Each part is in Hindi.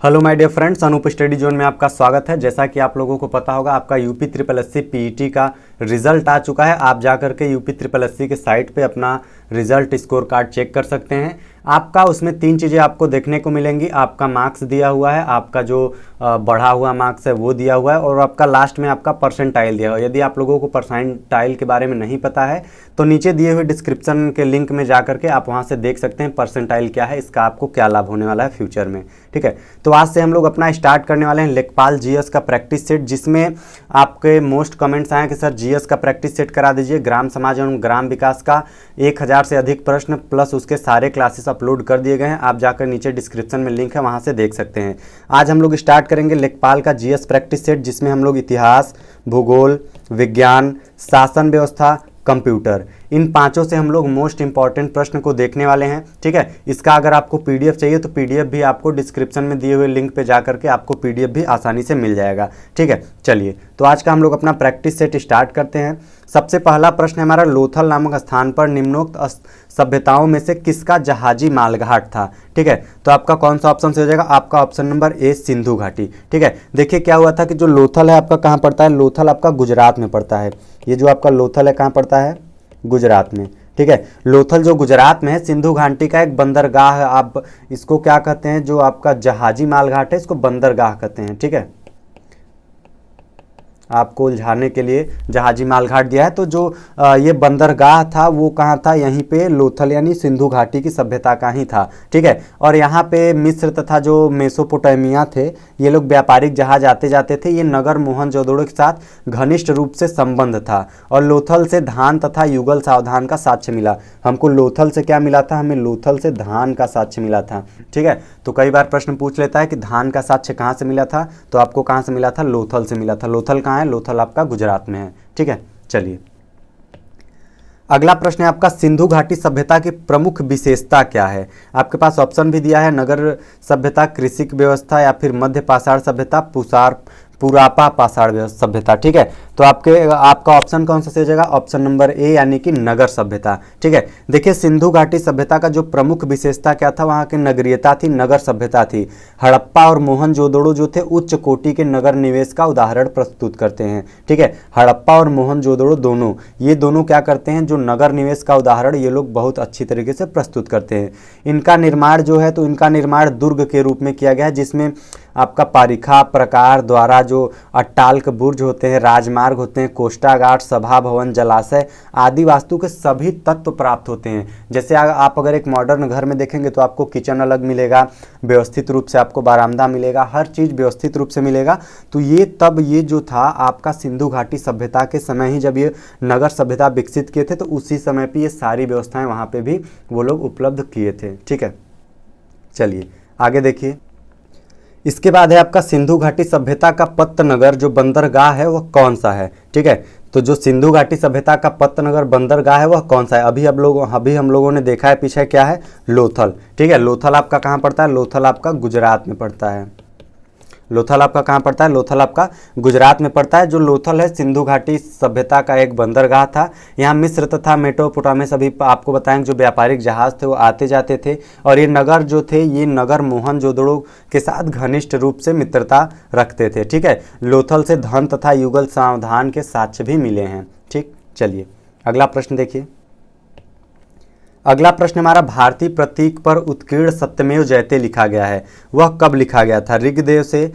Hello my dear friends, Anoop study zone में आपका स्वागत है। जैसा कि आप लोगों को पता होगा, आपका यूपी ट्रिपल एससी पीईटी का रिजल्ट आ चुका है। आप जा करके यूपी ट्रिपल एससी के साइट पे अपना रिजल्ट स्कोर कार्ड चेक कर सकते हैं। आपका उसमें तीन चीज़ें आपको देखने को मिलेंगी। आपका मार्क्स दिया हुआ है, आपका जो बढ़ा हुआ मार्क्स है वो दिया हुआ है, और आपका लास्ट में आपका परसेंटाइल दिया हुआ है। यदि आप लोगों को परसेंटाइल के बारे में नहीं पता है तो नीचे दिए हुए डिस्क्रिप्शन के लिंक में जा करके आप वहाँ से देख सकते हैं परसेंटाइल क्या है, इसका आपको क्या लाभ होने वाला है फ्यूचर में। ठीक है, तो आज से हम लोग अपना स्टार्ट करने वाले हैं लेखपाल जीएस का प्रैक्टिस सेट, जिसमें आपके मोस्ट कमेंट्स आए कि सर जीएस का प्रैक्टिस सेट करा दीजिए। ग्राम समाज एवं ग्राम विकास का 1000 से अधिक प्रश्न प्लस उसके सारे क्लासेस अपलोड कर दिए गए हैं। आप जाकर नीचे डिस्क्रिप्शन में लिंक है, वहाँ से देख सकते हैं। आज हम लोग स्टार्ट करेंगे लेखपाल का जीएस प्रैक्टिस सेट, जिसमें हम लोग इतिहास, भूगोल, विज्ञान, शासन व्यवस्था, कंप्यूटर, इन पांचों से हम लोग मोस्ट इंपॉर्टेंट प्रश्न को देखने वाले हैं। ठीक है, इसका अगर आपको पीडीएफ चाहिए तो पीडीएफ भी आपको डिस्क्रिप्शन में दिए हुए लिंक पे जा करके आपको पीडीएफ भी आसानी से मिल जाएगा। ठीक है, चलिए तो आज का हम लोग अपना प्रैक्टिस सेट स्टार्ट करते हैं। सबसे पहला प्रश्न है हमारा, लोथल नामक स्थान पर निम्नोक्त सभ्यताओं में से किसका जहाजी मालघाट था। ठीक है, तो आपका कौन सा ऑप्शन से हो जाएगा? आपका ऑप्शन नंबर ए, सिंधु घाटी। ठीक है, देखिए क्या हुआ था कि जो लोथल है आपका कहाँ पड़ता है? लोथल आपका गुजरात में पड़ता है। ये जो आपका लोथल है कहाँ पड़ता है? गुजरात में। ठीक है, लोथल जो गुजरात में है, सिंधु घाटी का एक बंदरगाह है। आप इसको क्या कहते हैं? जो आपका जहाजी मालघाट है इसको बंदरगाह कहते हैं। ठीक है, आपको उलझाने के लिए जहाजी मालघाट दिया है। तो जो ये बंदरगाह था वो कहाँ था? यहीं पे लोथल यानी सिंधु घाटी की सभ्यता का ही था। ठीक है, और यहाँ पे मिस्र तथा जो मेसोपोटामिया थे, ये लोग व्यापारिक जहाज आते जाते थे। ये नगर मोहनजोदड़ो के साथ घनिष्ठ रूप से संबंध था, और लोथल से धान तथा युगल सावधान का साक्ष्य मिला। हमको लोथल से क्या मिला था? हमें लोथल से धान का साक्ष्य मिला था। ठीक है, तो कई बार प्रश्न पूछ लेता है कि धान का साक्ष्य कहाँ से मिला था, तो आपको कहाँ से मिला था? लोथल से मिला था। लोथल कहाँ है? लोथल आपका गुजरात में है। ठीक है, चलिए अगला प्रश्न है आपका, सिंधु घाटी सभ्यता की प्रमुख विशेषता क्या है? आपके पास ऑप्शन भी दिया है, नगर सभ्यता, कृषि व्यवस्था, या फिर मध्य पाषाण सभ्यता, पुरापा पाषाण सभ्यता। ठीक है, तो आपका ऑप्शन कौन सा सही हो जाएगा? ऑप्शन नंबर ए यानी कि नगर सभ्यता। ठीक है, देखिए सिंधु घाटी सभ्यता का जो प्रमुख विशेषता क्या था? वहाँ की नगरीयता थी, नगर सभ्यता थी। हड़प्पा और मोहनजोदड़ो जो थे उच्च कोटि के नगर निवेश का उदाहरण प्रस्तुत करते हैं। ठीक है, हड़प्पा और मोहनजोदड़ो दोनों, ये दोनों क्या करते हैं? जो नगर निवेश का उदाहरण ये लोग बहुत अच्छी तरीके से प्रस्तुत करते हैं। इनका निर्माण जो है, तो इनका निर्माण दुर्ग के रूप में किया गया है, जिसमें आपका पारिखा प्रकार द्वारा जो अट्टाल्क बुर्ज होते हैं, राजमार्ग होते हैं, कोष्ठागार, सभा भवन, जलाशय आदि वास्तु के सभी तत्व प्राप्त होते हैं। जैसे आप अगर एक मॉडर्न घर में देखेंगे तो आपको किचन अलग मिलेगा, व्यवस्थित रूप से आपको बारामदा मिलेगा, हर चीज़ व्यवस्थित रूप से मिलेगा। तो ये जो था आपका सिंधु घाटी सभ्यता के समय ही, जब ये नगर सभ्यता विकसित किए थे, तो उसी समय पर ये सारी व्यवस्थाएं वहाँ पर भी वो लोग उपलब्ध किए थे। ठीक है, चलिए आगे देखिए। इसके बाद है आपका, सिंधु घाटी सभ्यता का पत्त नगर जो बंदरगाह है वह कौन सा है? ठीक है, तो जो सिंधु घाटी सभ्यता का पत्त नगर बंदरगाह है वह कौन सा है? अभी हम लोगों ने देखा है पीछे क्या है? लोथल। ठीक है, लोथल आपका कहाँ पड़ता है? लोथल आपका गुजरात में पड़ता है। लोथल आपका कहाँ पड़ता है? लोथल आपका गुजरात में पड़ता है। जो लोथल है सिंधु घाटी सभ्यता का एक बंदरगाह था। यहाँ मिस्र तथा मेसोपोटामिया सभी आपको बताएंगे जो व्यापारिक जहाज थे वो आते जाते थे, और ये नगर जो थे ये नगर मोहनजोदड़ो के साथ घनिष्ठ रूप से मित्रता रखते थे। ठीक है, लोथल से धन तथा युगल सावधान के साक्ष्य भी मिले हैं। ठीक, चलिए अगला प्रश्न देखिए। अगला प्रश्न हमारा, भारतीय प्रतीक पर उत्कीर्ण सत्यमेव जयते लिखा गया है, वह कब लिखा गया था? ऋग्वेद से,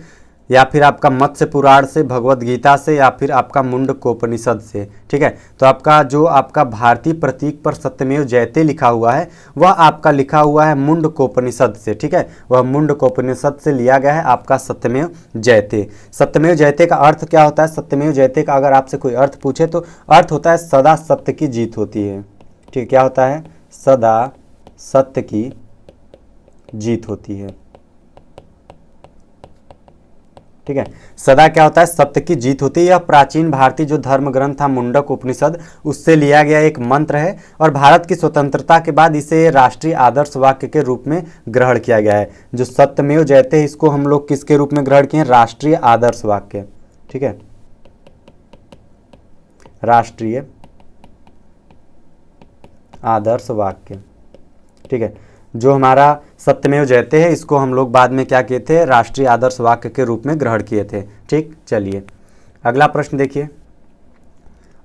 या फिर आपका मत्स्य पुराण से, भगवत गीता से, या फिर आपका मुंडकोपनिषद से? ठीक है, तो आपका भारतीय प्रतीक पर सत्यमेव जयते लिखा हुआ है वह आपका लिखा हुआ है मुंडकोपनिषद से। ठीक है, वह मुंडकोपनिषद से लिया गया है आपका सत्यमेव जयते। सत्यमेव जयते का अर्थ क्या होता है? सत्यमेव जयते का अगर आपसे कोई अर्थ पूछे तो अर्थ होता है सदा सत्य की जीत होती है। ठीक, क्या होता है? सदा सत्य की जीत होती है। ठीक है, सदा क्या होता है? सत्य की जीत होती है। यह प्राचीन भारतीय जो धर्म ग्रंथ था मुंडक उपनिषद, उससे लिया गया एक मंत्र है, और भारत की स्वतंत्रता के बाद इसे राष्ट्रीय आदर्श वाक्य के रूप में ग्रहण किया गया है। जो सत्यमेव जयते है इसको हम लोग किसके रूप में ग्रहण किए? राष्ट्रीय आदर्श वाक्य। ठीक है, राष्ट्रीय आदर्श वाक्य। ठीक है, जो हमारा सत्यमेव जयते है, इसको हम लोग बाद में क्या किए थे, राष्ट्रीय आदर्श वाक्य के रूप में ग्रहण किए थे। ठीक, चलिए अगला प्रश्न देखिए।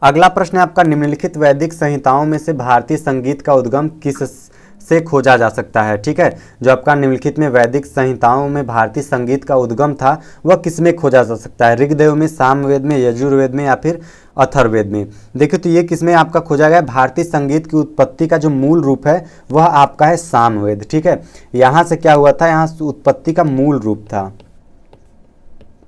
अगला प्रश्न है आपका, निम्नलिखित वैदिक संहिताओं में से भारतीय संगीत का उद्गम किस से खोजा जा सकता है। ठीक है, जो आपका निम्नलिखित में वैदिक संहिताओं में भारतीय संगीत का उद्गम था वह किसमें खोजा जा सकता है, ऋग्वेद में, सामवेद में, यजुर्वेद में या फिर अथर्ववेद में। देखिए तो ये किसमें आपका खोजा गया, भारतीय संगीत की उत्पत्ति का जो मूल रूप है वह आपका है सामवेद। ठीक है, यहाँ से क्या हुआ था, यहाँ उत्पत्ति का मूल रूप था,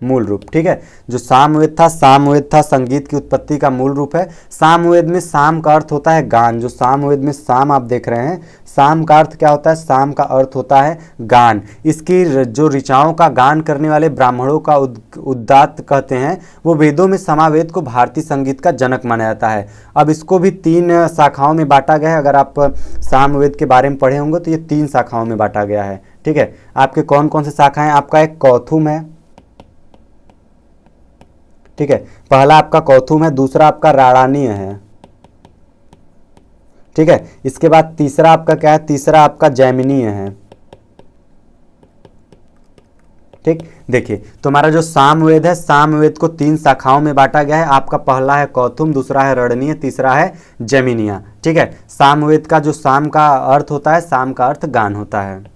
मूल रूप। ठीक है, जो सामवेद था, सामवेद था संगीत की उत्पत्ति का मूल रूप है। सामवेद में साम का अर्थ होता है गान, जो सामवेद में साम आप देख रहे हैं, साम का अर्थ क्या होता है, साम का अर्थ होता है गान। इसकी जो ऋचाओं का गान करने वाले ब्राह्मणों का उदात्त कहते हैं, वो वेदों में समावेद को भारतीय संगीत का जनक माना जाता है। अब इसको भी 3 शाखाओं में बांटा गया है। अगर आप सामवेद के बारे में पढ़े होंगे तो ये 3 शाखाओं में बांटा गया है। ठीक है, आपके कौन कौन से शाखाएं, आपका एक कौथुम है। ठीक है, पहला आपका कौथुम है, दूसरा आपका राणानीय है। ठीक है, इसके बाद तीसरा आपका क्या है, तीसरा आपका जैमिनीय है। ठीक, देखिए तो हमारा जो सामवेद है, सामवेद को 3 शाखाओं में बांटा गया है। आपका पहला है कौथुम, दूसरा है रणनीय, तीसरा है जैमिनिया। ठीक है, सामवेद का जो साम का अर्थ होता है, साम का अर्थ गान होता है।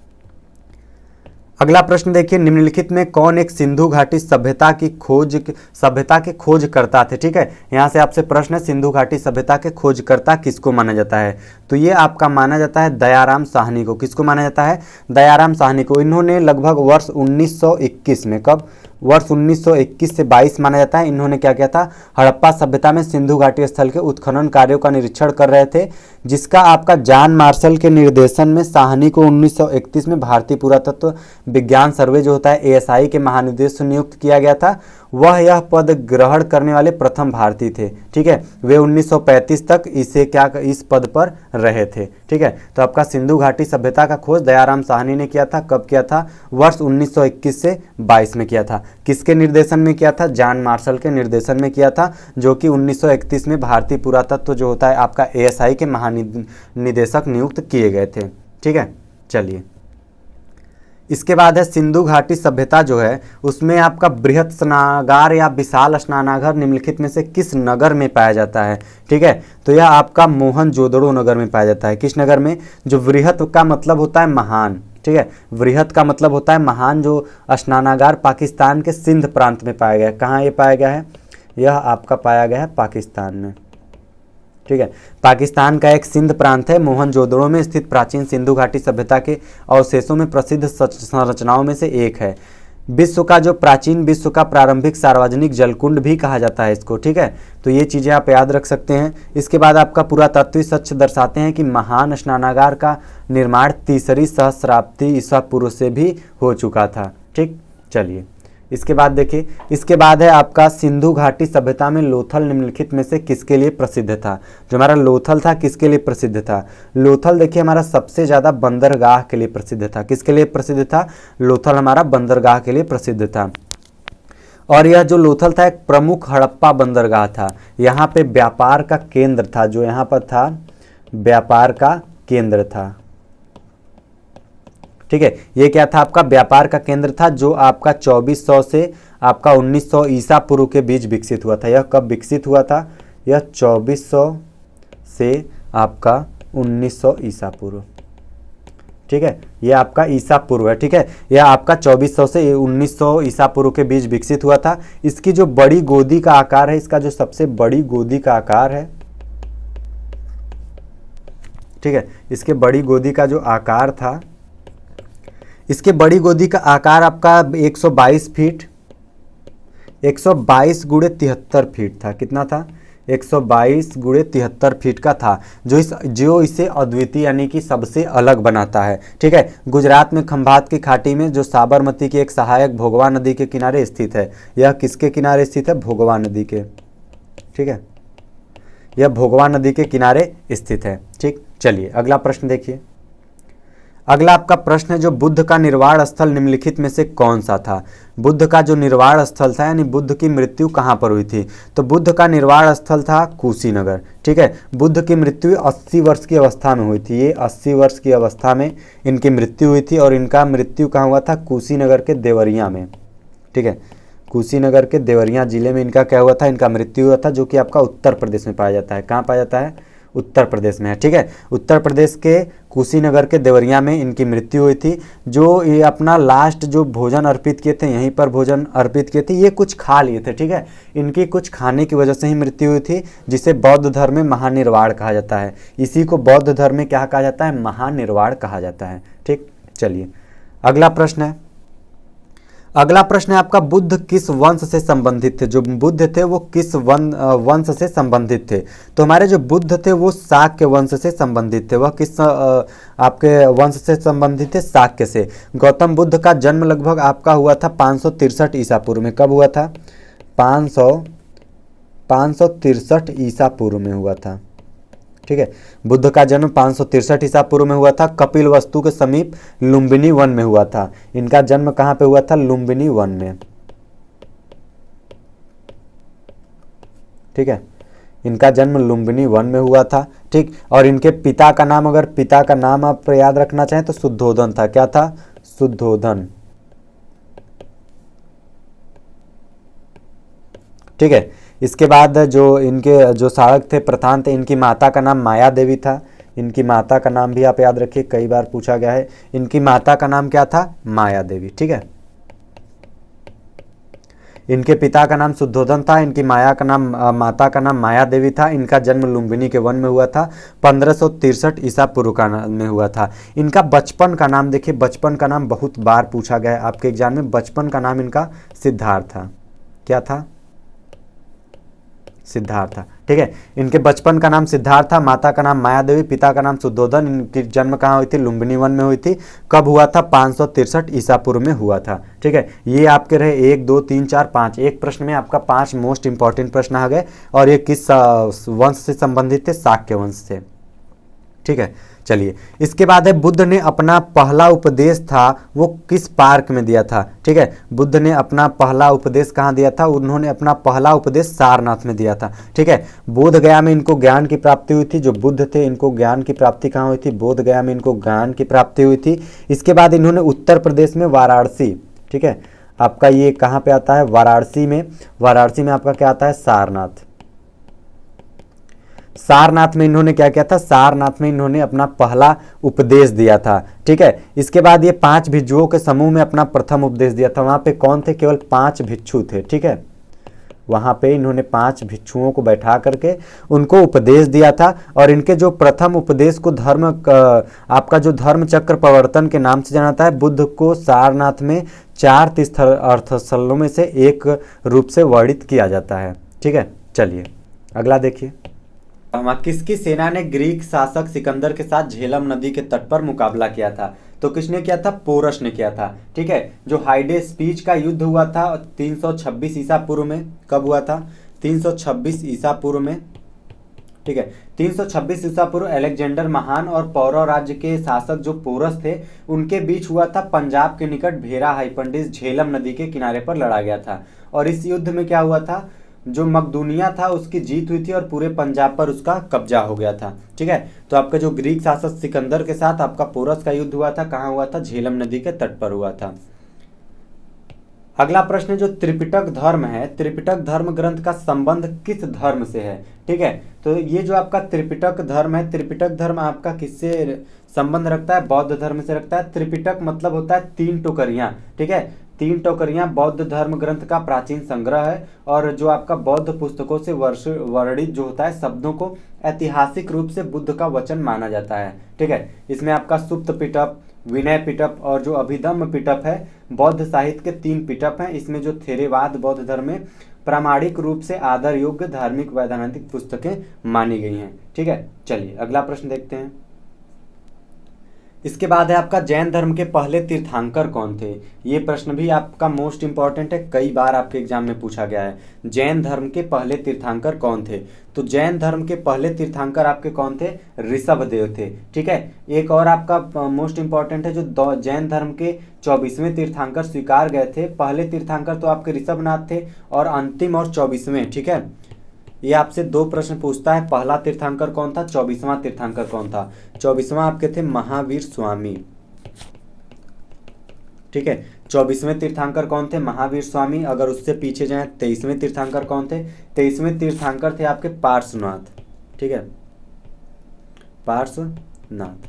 अगला प्रश्न देखिए, निम्नलिखित में कौन एक सिंधु घाटी सभ्यता की खोज करता थे। ठीक है, यहाँ से आपसे प्रश्न है, सिंधु घाटी सभ्यता के खोजकर्ता किसको माना जाता है, तो ये आपका माना जाता है दयाराम साहनी को। किसको माना जाता है, दयाराम साहनी को। इन्होंने लगभग वर्ष 1921 में, कब, वर्ष 1921 से 22 माना जाता है, इन्होंने क्या किया था, हड़प्पा सभ्यता में सिंधु घाटी स्थल के उत्खनन कार्यों का निरीक्षण कर रहे थे, जिसका आपका जॉन मार्शल के निर्देशन में साहनी को 1931 में भारतीय पुरातत्व विज्ञान सर्वे जो होता है ASI के महानिदेशक नियुक्त किया गया था। वह यह पद ग्रहण करने वाले प्रथम भारतीय थे। ठीक है, वे 1935 तक इस पद पर रहे थे। ठीक है, तो आपका सिंधु घाटी सभ्यता का खोज दयाराम साहनी ने किया था। कब किया था, वर्ष 1921 से 22 में किया था। किसके निर्देशन में किया था, जॉन मार्शल के निर्देशन में किया था, जो कि 1931 में भारतीय पुरातत्व जो होता है आपका ASI के महानिदेशक नियुक्त किए गए थे। ठीक है, चलिए इसके बाद है सिंधु घाटी सभ्यता जो है उसमें आपका बृहत स्नानागार या विशाल स्नानागार निम्नलिखित में से किस नगर में पाया जाता है। ठीक है, तो यह आपका मोहनजोदड़ो नगर में पाया जाता है। किस नगर में, जो बृहत का मतलब होता है महान। ठीक है, बृहत का मतलब होता है महान। जो स्नानागार पाकिस्तान के सिंध प्रांत में पाया गया है। कहाँ ये पाया गया है, यह आपका पाया गया है पाकिस्तान में। ठीक है, पाकिस्तान का एक सिंध प्रांत है, मोहनजोदड़ो में स्थित प्राचीन सिंधु घाटी सभ्यता के अवशेषों में प्रसिद्ध संरचनाओं में से एक है। विश्व का प्रारंभिक सार्वजनिक जलकुंड भी कहा जाता है इसको। ठीक है, तो ये चीज़ें आप याद रख सकते हैं। इसके बाद आपका पुरातत्वीय तथ्य दर्शाते हैं कि महान स्नानागार का निर्माण 3री सहस्राब्दी ईसा पूर्व से भी हो चुका था। ठीक, चलिए इसके बाद देखिए, इसके बाद है आपका सिंधु घाटी सभ्यता में लोथल निम्नलिखित में से किसके लिए प्रसिद्ध था। जो हमारा लोथल था किसके लिए प्रसिद्ध था, लोथल देखिए हमारा सबसे ज़्यादा बंदरगाह के लिए प्रसिद्ध था। किसके लिए प्रसिद्ध था, लोथल हमारा बंदरगाह के लिए प्रसिद्ध था। और यह जो लोथल था एक प्रमुख हड़प्पा बंदरगाह था। यहाँ पे व्यापार का केंद्र था, जो यहाँ पर था व्यापार का केंद्र था। ठीक है, ये क्या था, आपका व्यापार का केंद्र था, जो आपका 2400 से आपका 1900 ईसा पूर्व के बीच विकसित हुआ था। यह कब विकसित हुआ था, यह 2400 से आपका 1900 ईसा पूर्व। ठीक है, ये आपका ईसा पूर्व है। ठीक है, यह आपका 2400 से 1900 ईसा पूर्व के बीच विकसित हुआ था। इसकी जो बड़ी गोदी का आकार है, इसका जो सबसे बड़ी गोदी का आकार है, ठीक है, इसके बड़ी गोदी का जो आकार था, इसके बड़ी गोदी का आकार आपका 122 फीट, 122 गुणे 73 फीट था। कितना था, 122 गुणे 73 फीट का था, जो इसे अद्वितीय यानी कि सबसे अलग बनाता है। ठीक है, गुजरात में खंभात की घाटी में जो साबरमती की एक सहायक भोगवा नदी के किनारे स्थित है। यह किसके किनारे स्थित है, भोगवा नदी के। ठीक है, यह भोगवा नदी के किनारे स्थित है। ठीक, चलिए अगला प्रश्न देखिए। अगला आपका प्रश्न है, जो बुद्ध का निर्वाण स्थल निम्नलिखित में से कौन सा था। बुद्ध का जो निर्वाण स्थल था यानी बुद्ध की मृत्यु कहाँ पर हुई थी, तो बुद्ध का निर्वाण स्थल था कुशीनगर। ठीक है, बुद्ध की मृत्यु 80 वर्ष की अवस्था में हुई थी। ये 80 वर्ष की अवस्था में इनकी मृत्यु हुई थी और इनका मृत्यु कहाँ हुआ था, कुशीनगर के देवरिया में। ठीक है, कुशीनगर के देवरिया जिले में इनका क्या हुआ था, इनका मृत्यु हुआ था, जो कि आपका उत्तर प्रदेश में पाया जाता है। कहाँ पाया जाता है, उत्तर प्रदेश में है। ठीक है, उत्तर प्रदेश के कुशीनगर के देवरिया में इनकी मृत्यु हुई थी। जो ये अपना लास्ट जो भोजन अर्पित किए थे, यहीं पर भोजन अर्पित किए थे, ये कुछ खा लिए थे। ठीक है, इनकी कुछ खाने की वजह से ही मृत्यु हुई थी, जिसे बौद्ध धर्म में महानिर्वाण कहा जाता है। इसी को बौद्ध धर्म में क्या कहा जाता है, महानिर्वाण कहा जाता है। ठीक, चलिए अगला प्रश्न है। अगला प्रश्न है आपका, बुद्ध किस वंश से संबंधित थे। जो बुद्ध थे वो किस वंश से संबंधित थे, तो हमारे जो बुद्ध थे वो शाक्य वंश से संबंधित थे। वह किस आपके वंश से संबंधित थे, शाक्य से। गौतम बुद्ध का जन्म लगभग आपका हुआ था 563 ईसा पूर्व में। कब हुआ था, 563 ईसा पूर्व में हुआ था। ठीक है, बुद्ध का जन्म 563 ईसा पूर्व में हुआ था। कपिल वस्तु के समीप लुम्बिनी वन में हुआ था। इनका जन्म कहाँ पे हुआ था, लुम्बिनी वन में। ठीक है, इनका जन्म लुम्बिनी वन में हुआ था। ठीक, और इनके पिता का नाम, अगर पिता का नाम आप याद रखना चाहें तो शुद्धोधन था। क्या था, शुद्धोधन। ठीक है, इसके बाद जो इनके जो शासक थे, प्रधान थे, इनकी माता का नाम माया देवी था। इनकी माता का नाम भी आप याद रखिए, कई बार पूछा गया है। इनकी माता का नाम क्या था, माया देवी। ठीक है, इनके पिता का नाम शुद्धोधन था, इनकी माता का नाम माया देवी था। इनका जन्म लुम्बिनी के वन में हुआ था, 1563 ईसा पूर्व का में हुआ था। इनका बचपन का नाम देखिए, बचपन का नाम बहुत बार पूछा गया है आपके एग्जाम में। बचपन का नाम इनका सिद्धार्थ था। क्या था, सिद्धार्थ था। ठीक है, इनके बचपन का नाम सिद्धार्थ था, माता का नाम माया देवी, पिता का नाम शुद्धोधन। इनकी जन्म कहाँ हुई थी, लुम्बिनी वन में हुई थी। कब हुआ था, 563 ईसा पूर्व में हुआ था। ठीक है, ये आपके रहे 1 2 3 4 5। एक प्रश्न में आपका 5 मोस्ट इंपॉर्टेंट प्रश्न आ गए, और ये किस वंश से संबंधित थे, शाक्य वंश से। ठीक है, चलिए इसके बाद है, बुद्ध ने अपना पहला उपदेश था वो किस पार्क में दिया था। ठीक है, बुद्ध ने अपना पहला उपदेश कहाँ दिया था, उन्होंने अपना पहला उपदेश सारनाथ में दिया था। ठीक है, बोध गया में इनको ज्ञान की प्राप्ति हुई थी। जो बुद्ध थे इनको ज्ञान की प्राप्ति कहाँ हुई थी, बोध गया में इनको ज्ञान की प्राप्ति हुई थी। इसके बाद इन्होंने उत्तर प्रदेश में वाराणसी, ठीक है, आपका ये कहाँ पे आता है, वाराणसी में। वाराणसी में आपका क्या आता है, सारनाथ। सारनाथ में इन्होंने क्या किया था, सारनाथ में इन्होंने अपना पहला उपदेश दिया था। ठीक है, इसके बाद ये 5 भिक्षुओं के समूह में अपना प्रथम उपदेश दिया था। वहां पे कौन थे, केवल 5 भिक्षु थे। ठीक है, वहां पे इन्होंने 5 भिक्षुओं को बैठा करके उनको उपदेश दिया था। और इनके जो प्रथम उपदेश को आपका जो धर्म चक्र प्रवर्तन के नाम से जाना जाता है। बुद्ध को सारनाथ में 4 तीर्थ अर्थस्थलों में से एक रूप से वर्णित किया जाता है। ठीक है, चलिए अगला देखिए। किसकी सेना ने ग्रीक शासक सिकंदर के साथ झेलम नदी के तट पर मुकाबला किया था, तो किसने किया था, पोरस ने किया था। ठीक है, जो हाइडे स्पीच का युद्ध हुआ था 326 ईसा पूर्व में। कब हुआ था, 326 ईसा पूर्व में। ठीक है, 326 ईसा पूर्व अलेक्जेंडर महान और पौरव राज्य के शासक जो पोरस थे उनके बीच हुआ था। पंजाब के निकट भेरा हाइपंडिस झेलम नदी के किनारे पर लड़ा गया था। और इस युद्ध में क्या हुआ था, जो मकदूनिया था उसकी जीत हुई थी और पूरे पंजाब पर उसका कब्जा हो गया था। ठीक है, तो आपका जो ग्रीक शासक सिकंदर के साथ आपका पोरस का युद्ध हुआ था, कहाँ हुआ था, झेलम नदी के तट पर हुआ था। अगला प्रश्न, जो त्रिपिटक धर्म है, त्रिपिटक धर्म ग्रंथ का संबंध किस धर्म से है। ठीक है, तो ये जो आपका त्रिपिटक धर्म है, त्रिपिटक धर्म आपका किससे संबंध रखता है, बौद्ध धर्म से रखता है। त्रिपिटक मतलब होता है 3 टोकरियां। ठीक है, 3 टोकरियां बौद्ध धर्म ग्रंथ का प्राचीन संग्रह है। और जो आपका बौद्ध पुस्तकों से वर्णित जो होता है शब्दों को ऐतिहासिक रूप से बुद्ध का वचन माना जाता है। ठीक है, इसमें आपका सुप्त पिटक, विनय पिटक और जो अभिधम्म पिटक है, बौद्ध साहित्य के 3 पिटक हैं। इसमें जो थेरेवाद बौद्ध धर्म में प्रामाणिक रूप से आदर योग्य धार्मिक वैधानिक पुस्तकें मानी गई हैं। ठीक है, चलिए अगला प्रश्न देखते हैं। इसके बाद है आपका जैन धर्म के पहले तीर्थंकर कौन थे। ये प्रश्न भी आपका मोस्ट इंपॉर्टेंट है, कई बार आपके एग्जाम में पूछा गया है। जैन धर्म के पहले तीर्थंकर कौन थे। तो जैन धर्म के पहले तीर्थंकर आपके कौन थे, ऋषभदेव थे। ठीक है, एक और आपका मोस्ट इंपॉर्टेंट है, जो जैन धर्म के 24वें तीर्थंकर स्वीकार गए थे। पहले तीर्थंकर तो आपके ऋषभनाथ थे और अंतिम और 24वें। ठीक है, ये आपसे 2 प्रश्न पूछता है, पहला तीर्थंकर कौन था, 24वां तीर्थंकर कौन था। 24वां आपके थे महावीर स्वामी। ठीक है, 24वें तीर्थंकर कौन थे, महावीर स्वामी। अगर उससे पीछे जाए 23वें तीर्थंकर कौन थे, 23वें तीर्थंकर थे आपके पार्श्वनाथ। ठीक है, पार्श्वनाथ।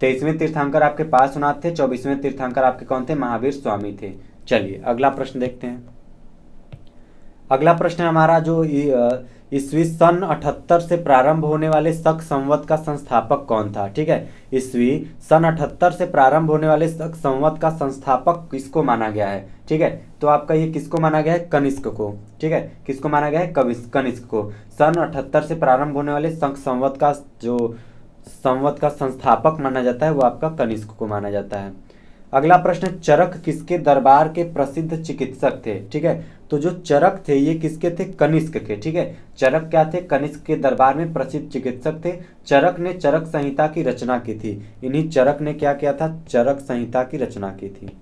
23वें तीर्थंकर आपके पार्श्वनाथ थे, 24वें तीर्थंकर आपके कौन थे, महावीर स्वामी थे। चलिए अगला प्रश्न देखते हैं। अगला प्रश्न है हमारा, जो ईस्वी सन 78 से प्रारंभ होने वाले शक संवत का संस्थापक कौन था। ठीक है, ईस्वी सन 78 से प्रारंभ होने वाले शक संवत का संस्थापक किसको माना गया है। ठीक है, तो आपका ये किसको माना गया है, कनिष्क को। ठीक है, किसको माना गया है, कनिष्क को। सन 78 से प्रारंभ होने वाले शक संवत का जो संवत का संस्थापक माना जाता है वो आपका कनिष्क को माना जाता है। अगला प्रश्न, चरक किसके दरबार के प्रसिद्ध चिकित्सक थे। ठीक है, तो जो चरक थे ये किसके थे, कनिष्क के। ठीक है, चरक क्या थे, कनिष्क के दरबार में प्रसिद्ध चिकित्सक थे। चरक ने चरक संहिता की रचना की थी। इन्हीं चरक ने क्या किया था, चरक संहिता की रचना की थी।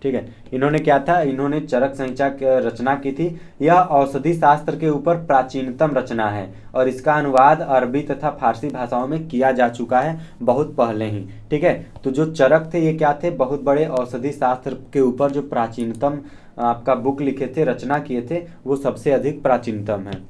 ठीक है, इन्होंने क्या था, इन्होंने चरक संहिता की रचना की थी। यह औषधि शास्त्र के ऊपर प्राचीनतम रचना है और इसका अनुवाद अरबी तथा फारसी भाषाओं में किया जा चुका है बहुत पहले ही। ठीक है, तो जो चरक थे ये क्या थे, बहुत बड़े औषधि शास्त्र के ऊपर जो प्राचीनतम आपका बुक लिखे थे, रचना किए थे, वो सबसे अधिक प्राचीनतम है।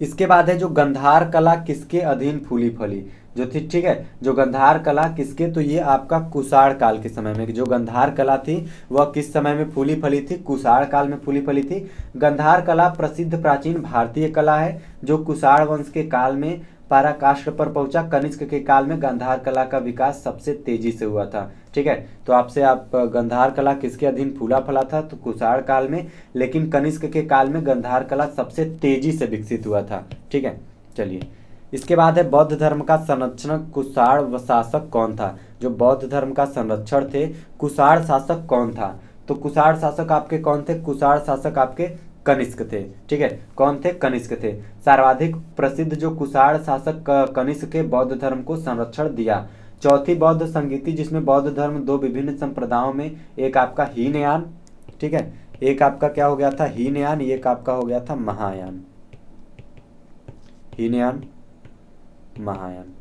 इसके बाद है जो गंधार कला किसके अधीन फूली फली जो थी। ठीक है, जो गंधार कला किसके, तो ये आपका कुषाण काल के समय में जो गंधार कला थी वह किस समय में फूली फली थी, कुषाण काल में फूली फली थी। गंधार कला प्रसिद्ध प्राचीन भारतीय कला है जो कुषाण वंश के काल में पराकाष्ठ पर पहुंचा। कनिष्क के काल में गंधार कला का विकास सबसे तेजी से हुआ था। ठीक है, तो आपसे गंधार कला किसके अधीन फूला फला था, तो कुषाण काल में, लेकिन कनिष्क के काल में गंधार कला सबसे तेजी से विकसित हुआ था। ठीक है, चलिए इसके बाद है बौद्ध धर्म का संरक्षण कुषाण शासक कौन था। जो बौद्ध धर्म का संरक्षण थे कुषाण शासक कौन था, तो कुषाण शासक आपके कौन थे, कुषाण शासक आपके कनिष्क थे। ठीक है, कौन थे, कनिष्क थे। सर्वाधिक प्रसिद्ध जो कुषाण शासक कनिष्क के बौद्ध धर्म को संरक्षण दिया। चौथी बौद्ध संगीति जिसमें बौद्ध धर्म 2 विभिन्न संप्रदायों में, एक आपका हीनयान, ठीक है, एक आपका क्या हो गया था, हीनयान, एक आपका हो गया था महायान। हीनयान, महायान।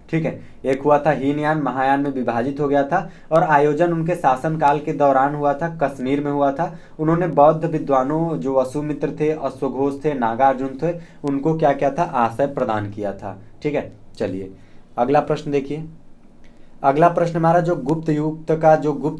ठीक है, एक हुआ था हीनयान, महायान में विभाजित हो गया था और आयोजन उनके शासनकाल के दौरान हुआ था, कश्मीर में हुआ था। उन्होंने बौद्ध विद्वानों जो वसुमित्र थे, अश्वघोष थे, नागार्जुन थे, उनको क्या किया था, आश्रय प्रदान किया था। ठीक है, चलिए अगला प्रश्न देखिए। अगला प्रश्न हमारा, जो गुप्त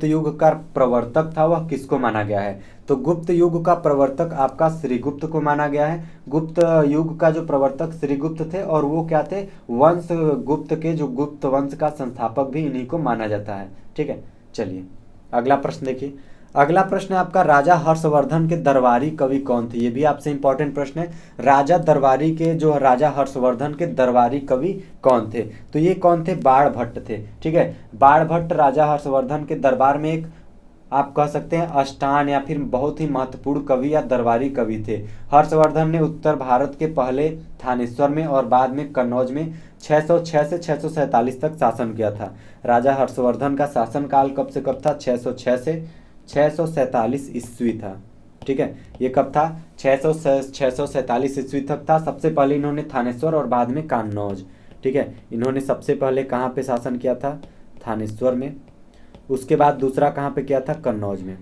युग का प्रवर्तक था वह किसको माना गया है। तो गुप्त युग का प्रवर्तक आपका श्रीगुप्त को माना गया है। गुप्त युग का जो प्रवर्तक श्रीगुप्त थे और वो क्या थे, वंश गुप्त के जो गुप्त वंश का संस्थापक भी इन्हीं को माना जाता है। ठीक है, चलिए अगला प्रश्न देखिए। अगला प्रश्न है आपका, राजा हर्षवर्धन के दरबारी कवि कौन थे। ये भी आपसे इंपॉर्टेंट प्रश्न है। राजा दरबारी के जो राजा हर्षवर्धन के दरबारी कवि कौन थे, तो ये कौन थे, बाण भट्ट थे। ठीक है, बाण भट्ट राजा हर्षवर्धन के दरबार में एक आप कह सकते हैं अष्टान या फिर बहुत ही महत्वपूर्ण कवि या दरबारी कवि थे। हर्षवर्धन ने उत्तर भारत के पहले थानेश्वर में और बाद में कन्नौज में 606 से 647 तक शासन किया था। राजा हर्षवर्धन का शासनकाल कब से कब था, 606 से 647 ईस्वी था। ठीक है, ये कब था, 647 ईस्वी तक था। सबसे पहले इन्होंने थानेश्वर और बाद में कन्नौज, ठीक है, इन्होंने सबसे पहले कहाँ पे शासन किया था, थानेश्वर में। उसके बाद दूसरा कहाँ पे किया था, कन्नौज में।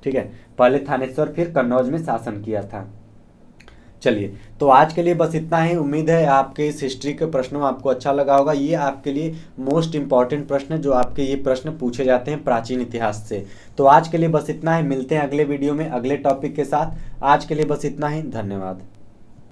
ठीक है, पहले थानेश्वर फिर कन्नौज में शासन किया था। चलिए, तो आज के लिए बस इतना ही। उम्मीद है आपके इस हिस्ट्री के प्रश्नों आपको अच्छा लगा होगा। ये आपके लिए मोस्ट इंपॉर्टेंट प्रश्न है जो आपके ये प्रश्न पूछे जाते हैं प्राचीन इतिहास से। तो आज के लिए बस इतना ही, मिलते हैं अगले वीडियो में अगले टॉपिक के साथ। आज के लिए बस इतना ही, धन्यवाद।